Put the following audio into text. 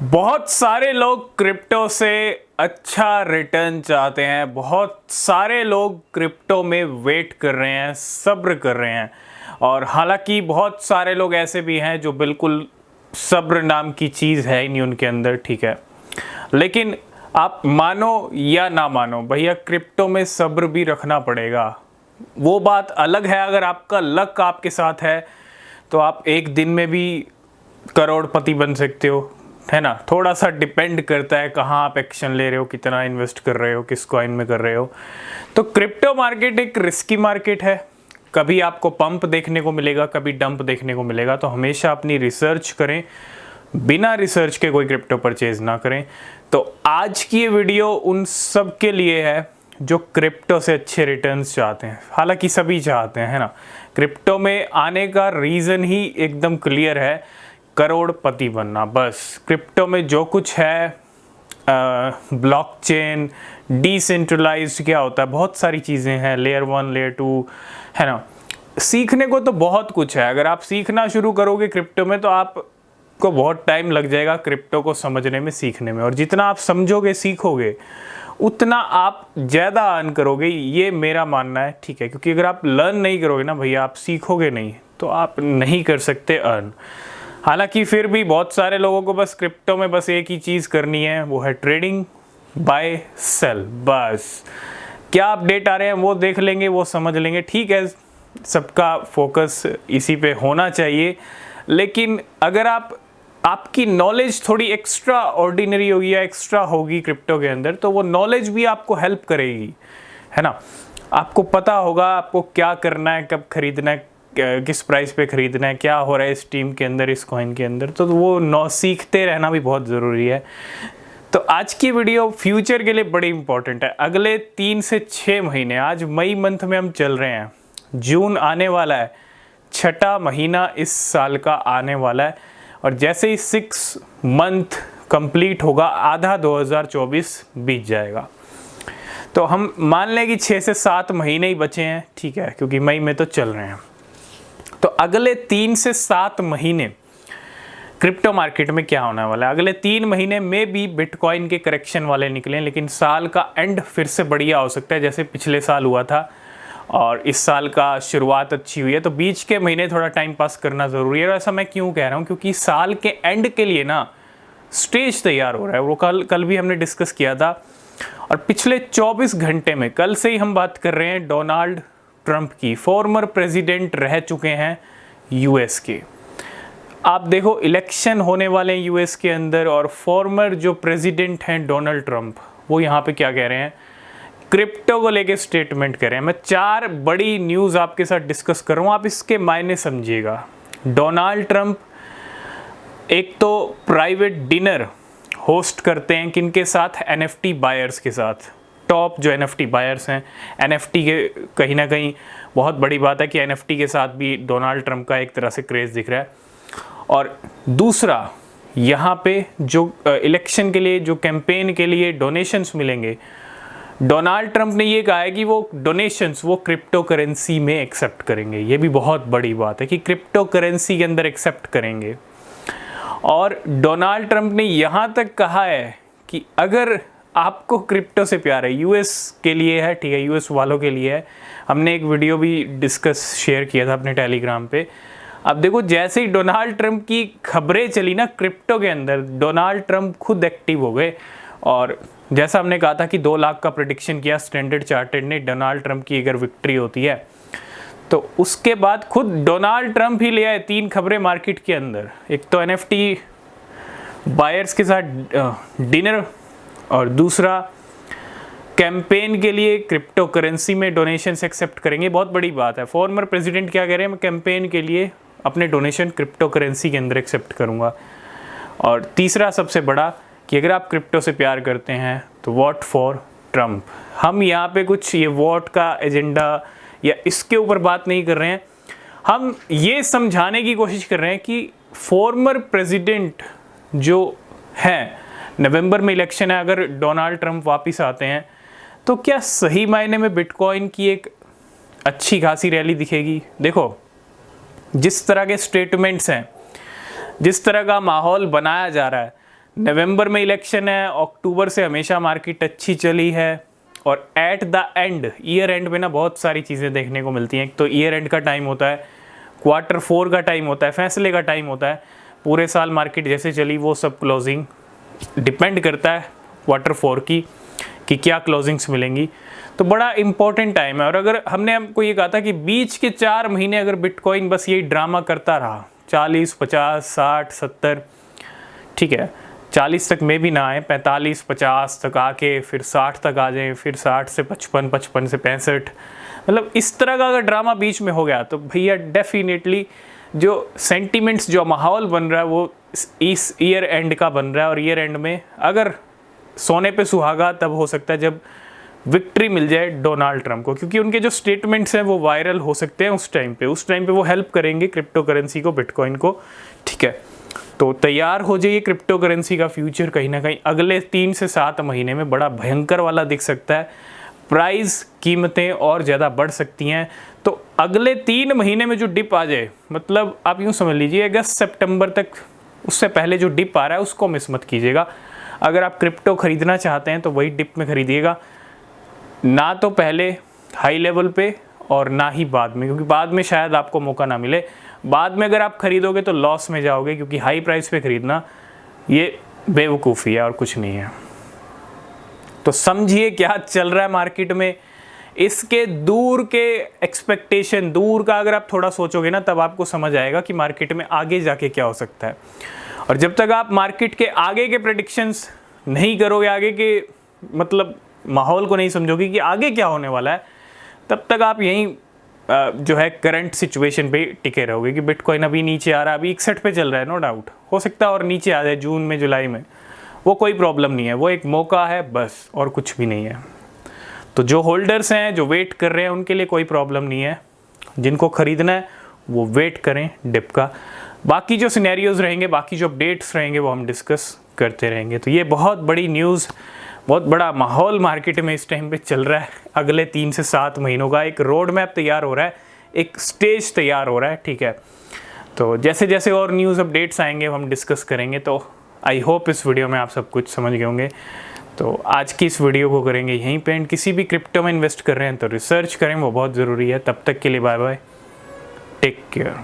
बहुत सारे लोग क्रिप्टो से अच्छा रिटर्न चाहते हैं। बहुत सारे लोग क्रिप्टो में वेट कर रहे हैं, सब्र कर रहे हैं। और हालांकि बहुत सारे लोग ऐसे भी हैं जो बिल्कुल सब्र नाम की चीज़ है ही नहीं उनके अंदर, ठीक है। लेकिन आप मानो या ना मानो भैया, क्रिप्टो में सब्र भी रखना पड़ेगा। वो बात अलग है, अगर आपका लक आपके साथ है तो आप एक दिन में भी करोड़पति बन सकते हो, है ना। थोड़ा सा डिपेंड करता है कहाँ आप एक्शन ले रहे हो, कितना इन्वेस्ट कर रहे हो, किस कॉइन में कर रहे हो। तो क्रिप्टो मार्केट एक रिस्की मार्केट है। कभी आपको पंप देखने को मिलेगा, कभी डंप देखने को मिलेगा। तो हमेशा अपनी रिसर्च करें, बिना रिसर्च के कोई क्रिप्टो परचेज ना करें। तो आज की ये वीडियो उन सब के लिए है जो क्रिप्टो से अच्छे रिटर्न्स चाहते हैं। हालांकि सभी चाहते हैं, है ना। क्रिप्टो में आने का रीज़न ही एकदम क्लियर है, करोड़पति बनना। बस क्रिप्टो में जो कुछ है, ब्लॉकचेन, डिसेंट्रलाइज्ड क्या होता है, बहुत सारी चीज़ें हैं, लेयर 1 लेयर 2, है ना। सीखने को तो बहुत कुछ है। अगर आप सीखना शुरू करोगे क्रिप्टो में तो आपको बहुत टाइम लग जाएगा क्रिप्टो को समझने में, सीखने में। और जितना आप समझोगे, सीखोगे, उतना आप ज़्यादा अर्न करोगे, ये मेरा मानना है, ठीक है। क्योंकि अगर आप लर्न नहीं करोगे ना भैया, आप सीखोगे नहीं, तो आप नहीं कर सकते अर्न। हालांकि फिर भी बहुत सारे लोगों को बस क्रिप्टो में बस एक ही चीज़ करनी है, वो है ट्रेडिंग, बाय सेल। बस क्या अपडेट आ रहे हैं वो देख लेंगे, वो समझ लेंगे, ठीक है। सबका फोकस इसी पे होना चाहिए। लेकिन अगर आपकी नॉलेज थोड़ी एक्स्ट्रा ऑर्डिनरी होगी या एक्स्ट्रा होगी क्रिप्टो के अंदर, तो वो नॉलेज भी आपको हेल्प करेगी, है ना। आपको पता होगा आपको क्या करना है, कब खरीदना है, किस प्राइस पे खरीदना है, क्या हो रहा है इस टीम के अंदर, इस कॉइन के अंदर। तो वो सीखते रहना भी बहुत ज़रूरी है। तो आज की वीडियो फ्यूचर के लिए बड़ी इंपॉर्टेंट है। अगले 3 से 6 महीने, आज मई मंथ में हम चल रहे हैं, जून आने वाला है, 6ठा महीना इस साल का आने वाला है। और जैसे ही 6 मंथ कंप्लीट होगा, आधा 2024 बीत जाएगा। तो हम मान लें कि 6 से 7 महीने ही बचे हैं, ठीक है, क्योंकि मई में तो चल रहे हैं। तो अगले 3 से 7 महीने क्रिप्टो मार्केट में क्या होने वाला है। अगले 3 महीने में भी बिटकॉइन के करेक्शन वाले निकले, लेकिन साल का एंड फिर से बढ़िया हो सकता है, जैसे पिछले साल हुआ था और इस साल का शुरुआत अच्छी हुई है। तो बीच के महीने थोड़ा टाइम पास करना ज़रूरी है। और ऐसा मैं क्यों कह रहा हूँ, क्योंकि साल के एंड के लिए ना स्टेज तैयार हो रहा है। वो कल भी हमने डिस्कस किया था। और पिछले 24 घंटे में, कल से ही हम बात कर रहे हैं डोनाल्ड ट्रंप की। फॉर्मर प्रेसिडेंट रह चुके हैं यूएस के। आप देखो, इलेक्शन होने वाले हैं यूएस के अंदर, और फॉर्मर जो प्रेसिडेंट हैं डोनाल्ड ट्रंप, वो यहाँ पे क्या कह रहे हैं, क्रिप्टो को लेके स्टेटमेंट कर रहे हैं। मैं 4 बड़ी न्यूज़ आपके साथ डिस्कस कर रहा हूँ, आप इसके मायने समझिएगा। डोनाल्ड ट्रंप एक तो प्राइवेट डिनर होस्ट करते हैं, किनके साथ, एनएफटी बायर्स के साथ। टॉप जो एनएफटी बायर्स हैं, एनएफटी के कहीं ना कहीं बहुत बड़ी बात है कि एनएफटी के साथ भी डोनाल्ड ट्रंप का एक तरह से क्रेज़ दिख रहा है। और दूसरा, यहाँ पे जो इलेक्शन के लिए, जो कैंपेन के लिए डोनेशंस मिलेंगे, डोनाल्ड ट्रंप ने ये कहा है कि वो डोनेशंस वो क्रिप्टो करेंसी में एक्सेप्ट करेंगे। ये भी बहुत बड़ी बात है कि क्रिप्टो करेंसी के अंदर एक्सेप्ट करेंगे। और डोनाल्ड ट्रंप ने यहाँ तक कहा है कि अगर आपको क्रिप्टो से प्यार है, यूएस के लिए है, ठीक है, यूएस वालों के लिए है। हमने एक वीडियो भी शेयर किया था अपने टेलीग्राम पे। अब देखो, जैसे ही डोनाल्ड ट्रंप की खबरें चली ना क्रिप्टो के अंदर, डोनाल्ड ट्रंप खुद एक्टिव हो गए। और जैसा हमने कहा था कि 2 लाख का प्रेडिक्शन किया स्टैंडर्ड चार्टर्ड ने, डोनाल्ड ट्रंप की अगर विक्ट्री होती है तो उसके बाद खुद डोनाल्ड ट्रंप ही ले आए 3 खबरें मार्केट के अंदर। एक तो एनएफटी बायर्स के साथ डिनर, और दूसरा कैंपेन के लिए क्रिप्टो करेंसी में डोनेशंस एक्सेप्ट करेंगे। बहुत बड़ी बात है। फॉर्मर प्रेसिडेंट क्या कह रहे हैं, मैं कैंपेन के लिए अपने डोनेशन क्रिप्टो करेंसी के अंदर एक्सेप्ट करूंगा। और तीसरा सबसे बड़ा, कि अगर आप क्रिप्टो से प्यार करते हैं तो वोट फॉर ट्रंप। हम यहाँ पे कुछ ये वोट का एजेंडा या इसके ऊपर बात नहीं कर रहे हैं, हम ये समझाने की कोशिश कर रहे हैं कि फॉर्मर प्रेसिडेंट जो हैं, नवंबर में इलेक्शन है, अगर डोनाल्ड ट्रंप वापस आते हैं तो क्या सही मायने में बिटकॉइन की एक अच्छी खासी रैली दिखेगी। देखो, जिस तरह के स्टेटमेंट्स हैं, जिस तरह का माहौल बनाया जा रहा है, नवंबर में इलेक्शन है, अक्टूबर से हमेशा मार्केट अच्छी चली है, और at the end, year and में ना बहुत सारी चीज़ें देखने को मिलती हैं। एक तो ईयर एंड का टाइम होता है, क्वार्टर 4 का टाइम होता है, फैसले का टाइम होता है। पूरे साल मार्केट जैसे चली वो सब क्लोजिंग डिपेंड करता है क्वार्टर 4 की कि क्या क्लोजिंग्स मिलेंगी। तो बड़ा इंपॉर्टेंट टाइम है। और अगर हमने हमको ये कहा था कि बीच के 4 महीने अगर बिटकॉइन बस यही ड्रामा करता रहा, 40, 50, 60, 70, ठीक है, 40 तक में भी ना आए, 45, 50 तक आके फिर 60 तक आ जाए, फिर 60 से 55, 55 से 65, मतलब इस तरह का अगर ड्रामा बीच में हो गया तो भैया डेफिनेटली जो सेंटिमेंट्स, जो माहौल बन रहा है वो इस ईयर एंड का बन रहा है। और ईयर एंड में अगर सोने पे सुहागा तब हो सकता है जब विक्ट्री मिल जाए डोनाल्ड ट्रंप को, क्योंकि उनके जो स्टेटमेंट्स हैं वो वायरल हो सकते हैं उस टाइम पे वो हेल्प करेंगे क्रिप्टो करेंसी को, बिटकॉइन को, ठीक है। तो तैयार हो जाइए, क्रिप्टो करेंसी का फ्यूचर कहीं ना कहीं अगले 3 से 7 महीने में बड़ा भयंकर वाला दिख सकता है। प्राइस, कीमतें और ज़्यादा बढ़ सकती हैं। तो अगले 3 महीने में जो डिप आ जाए, मतलब आप यूँ समझ लीजिए अगस्त सितंबर तक, उससे पहले जो डिप आ रहा है उसको मिस मत कीजिएगा। अगर आप क्रिप्टो खरीदना चाहते हैं तो वही डिप में खरीदिएगा, ना तो पहले हाई लेवल पे और ना ही बाद में, क्योंकि बाद में शायद आपको मौका ना मिले। बाद में अगर आप खरीदोगे तो लॉस में जाओगे, क्योंकि हाई प्राइस पे खरीदना ये बेवकूफ़ी है और कुछ नहीं है। तो समझिए क्या चल रहा है मार्केट में, इसके दूर के एक्सपेक्टेशन, दूर का अगर आप थोड़ा सोचोगे ना तब आपको समझ आएगा कि मार्केट में आगे जाके क्या हो सकता है। और जब तक आप मार्केट के आगे के प्रेडिक्शंस नहीं करोगे, आगे के मतलब माहौल को नहीं समझोगे कि आगे क्या होने वाला है, तब तक आप यहीं जो है करंट सिचुएशन पे टिके रहोगे कि बिटकॉइन अभी नीचे आ रहा है, अभी 61 पे चल रहा है, नो डाउट हो सकता है और नीचे आ जाए जून में, जुलाई में, वो कोई प्रॉब्लम नहीं है, वो एक मौका है बस और कुछ भी नहीं है। तो जो होल्डर्स हैं, जो वेट कर रहे हैं, उनके लिए कोई प्रॉब्लम नहीं है। जिनको खरीदना है वो वेट करें डिप का। बाकी जो सिनेरियोज रहेंगे, बाकी जो अपडेट्स रहेंगे वो हम डिस्कस करते रहेंगे। तो ये बहुत बड़ी न्यूज़, बहुत बड़ा माहौल मार्केट में इस टाइम पे चल रहा है। अगले 3 से 7 महीनों का एक रोड मैप तैयार हो रहा है, एक स्टेज तैयार हो रहा है, ठीक है। तो जैसे जैसे और न्यूज़ अपडेट्स आएंगे हम डिस्कस करेंगे। तो आई होप इस वीडियो में आप सब कुछ समझ गए होंगे। तो आज की इस वीडियो को करेंगे यहीं पे एंड। किसी भी क्रिप्टो में इन्वेस्ट कर रहे हैं तो रिसर्च करें, वो बहुत ज़रूरी है। तब तक के लिए बाय बाय, टेक केयर।